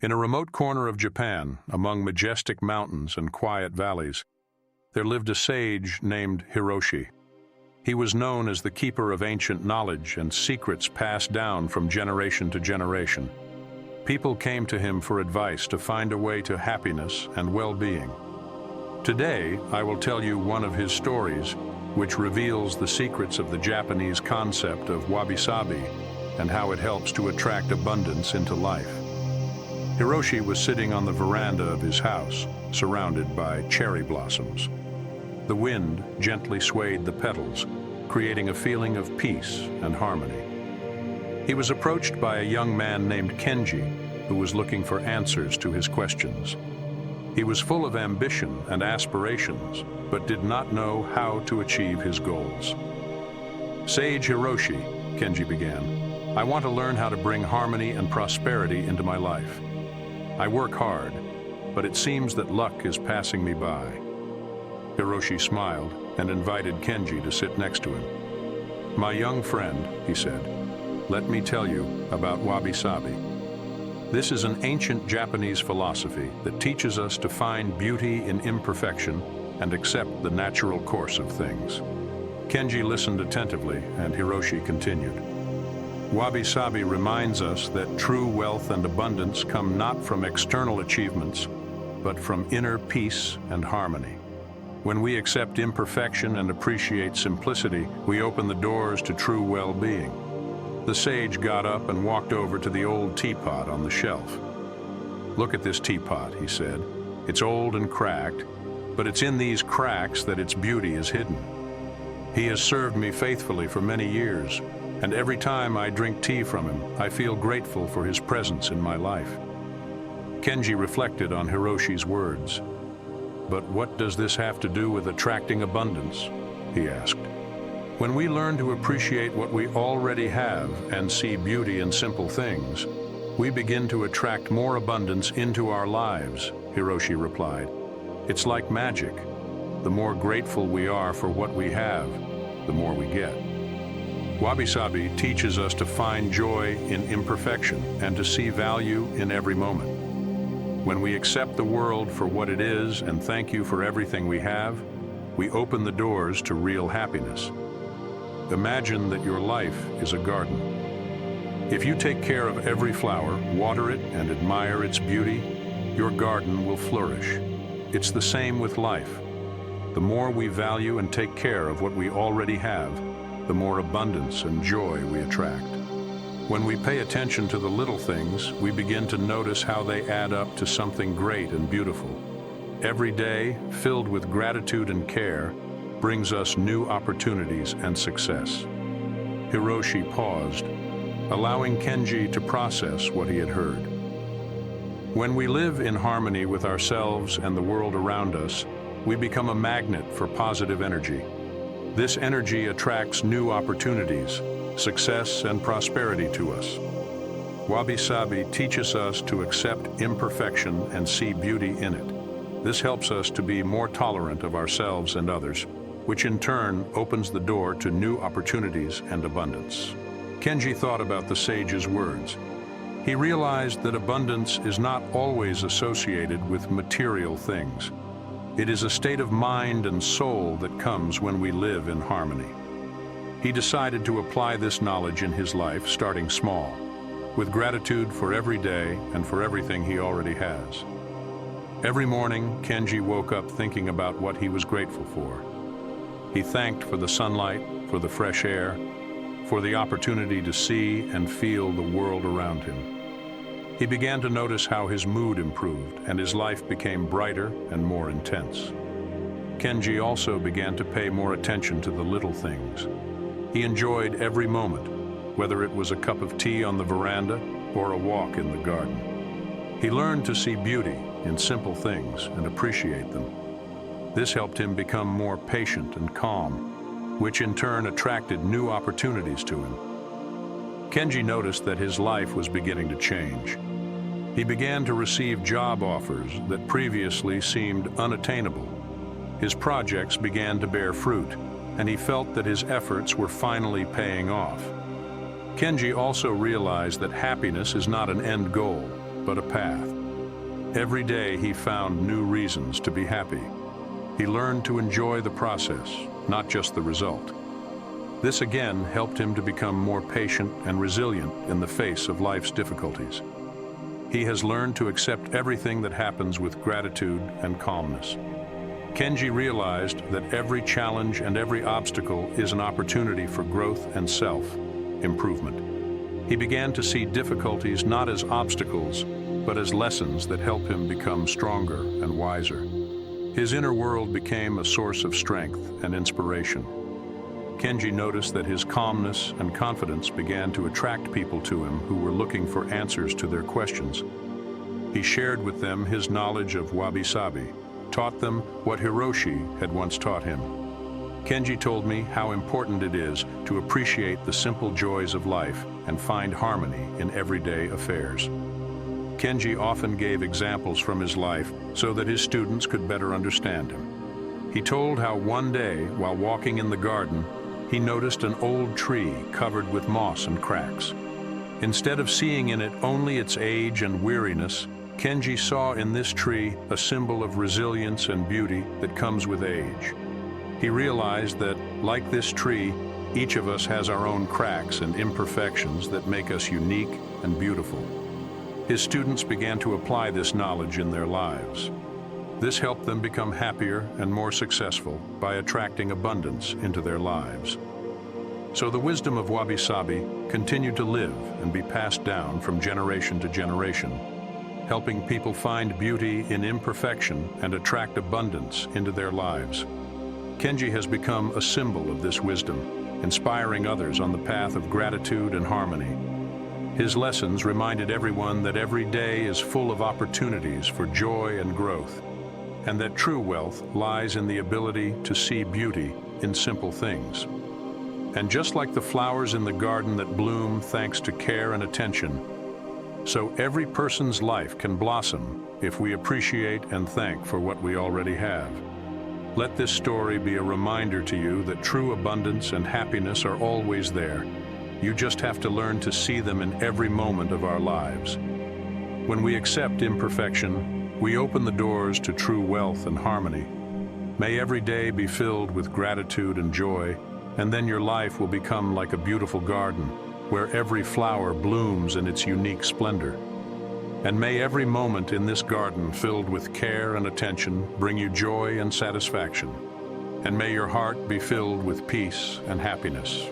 In a remote corner of Japan, among majestic mountains and quiet valleys, there lived a sage named Hiroshi. He was known as the keeper of ancient knowledge and secrets passed down from generation to generation. People came to him for advice to find a way to happiness and well-being. Today, I will tell you one of his stories, which reveals the secrets of the Japanese concept of Wabi-Sabi and how it helps to attract abundance into life. Hiroshi was sitting on the veranda of his house, surrounded by cherry blossoms. The wind gently swayed the petals, creating a feeling of peace and harmony. He was approached by a young man named Kenji, who was looking for answers to his questions. He was full of ambition and aspirations, but did not know how to achieve his goals. "Sage Hiroshi," Kenji began, "I want to learn how to bring harmony and prosperity into my life. I work hard, but it seems that luck is passing me by." Hiroshi smiled and invited Kenji to sit next to him. "My young friend," he said, "let me tell you about Wabi-Sabi. This is an ancient Japanese philosophy that teaches us to find beauty in imperfection and accept the natural course of things." Kenji listened attentively, and Hiroshi continued. "Wabi-Sabi reminds us that true wealth and abundance come not from external achievements, but from inner peace and harmony. When we accept imperfection and appreciate simplicity, we open the doors to true well-being." The sage got up and walked over to the old teapot on the shelf. "Look at this teapot," he said. "It's old and cracked, but it's in these cracks that its beauty is hidden. He has served me faithfully for many years, and every time I drink tea from him, I feel grateful for his presence in my life." Kenji reflected on Hiroshi's words. "But what does this have to do with attracting abundance?" he asked. "When we learn to appreciate what we already have and see beauty in simple things, we begin to attract more abundance into our lives," Hiroshi replied. "It's like magic. The more grateful we are for what we have, the more we get." Wabi-Sabi teaches us to find joy in imperfection and to see value in every moment. When we accept the world for what it is and thank you for everything we have, we open the doors to real happiness. Imagine that your life is a garden. If you take care of every flower, water it, and admire its beauty, your garden will flourish. It's the same with life. The more we value and take care of what we already have, the more abundance and joy we attract. When we pay attention to the little things, we begin to notice how they add up to something great and beautiful. Every day, filled with gratitude and care, brings us new opportunities and success. Hiroshi paused, allowing Kenji to process what he had heard. When we live in harmony with ourselves and the world around us, we become a magnet for positive energy. This energy attracts new opportunities, success, and prosperity to us. Wabi-Sabi teaches us to accept imperfection and see beauty in it. This helps us to be more tolerant of ourselves and others, which in turn opens the door to new opportunities and abundance. Kenji thought about the sage's words. He realized that abundance is not always associated with material things. It is a state of mind and soul that comes when we live in harmony. He decided to apply this knowledge in his life, starting small, with gratitude for every day and for everything he already has. Every morning, Kenji woke up thinking about what he was grateful for. He thanked for the sunlight, for the fresh air, for the opportunity to see and feel the world around him. He began to notice how his mood improved and his life became brighter and more intense. Kenji also began to pay more attention to the little things. He enjoyed every moment, whether it was a cup of tea on the veranda or a walk in the garden. He learned to see beauty in simple things and appreciate them. This helped him become more patient and calm, which in turn attracted new opportunities to him. Kenji noticed that his life was beginning to change. He began to receive job offers that previously seemed unattainable. His projects began to bear fruit, and he felt that his efforts were finally paying off. Kenji also realized that happiness is not an end goal, but a path. Every day he found new reasons to be happy. He learned to enjoy the process, not just the result. This again helped him to become more patient and resilient in the face of life's difficulties. He has learned to accept everything that happens with gratitude and calmness. Kenji realized that every challenge and every obstacle is an opportunity for growth and self-improvement. He began to see difficulties not as obstacles, but as lessons that help him become stronger and wiser. His inner world became a source of strength and inspiration. Kenji noticed that his calmness and confidence began to attract people to him who were looking for answers to their questions. He shared with them his knowledge of Wabi-Sabi, taught them what Hiroshi had once taught him. Kenji told me how important it is to appreciate the simple joys of life and find harmony in everyday affairs. Kenji often gave examples from his life so that his students could better understand him. He told how one day, while walking in the garden, he noticed an old tree covered with moss and cracks. Instead of seeing in it only its age and weariness, Kenji saw in this tree a symbol of resilience and beauty that comes with age. He realized that, like this tree, each of us has our own cracks and imperfections that make us unique and beautiful. His students began to apply this knowledge in their lives. This helped them become happier and more successful by attracting abundance into their lives. So the wisdom of Wabi-Sabi continued to live and be passed down from generation to generation, helping people find beauty in imperfection and attract abundance into their lives. Kenji has become a symbol of this wisdom, inspiring others on the path of gratitude and harmony. His lessons reminded everyone that every day is full of opportunities for joy and growth, and that true wealth lies in the ability to see beauty in simple things. And just like the flowers in the garden that bloom thanks to care and attention, so every person's life can blossom if we appreciate and thank for what we already have. Let this story be a reminder to you that true abundance and happiness are always there. You just have to learn to see them in every moment of our lives. When we accept imperfection, we open the doors to true wealth and harmony. May every day be filled with gratitude and joy, and then your life will become like a beautiful garden, where every flower blooms in its unique splendor. And may every moment in this garden filled with care and attention bring you joy and satisfaction. And may your heart be filled with peace and happiness.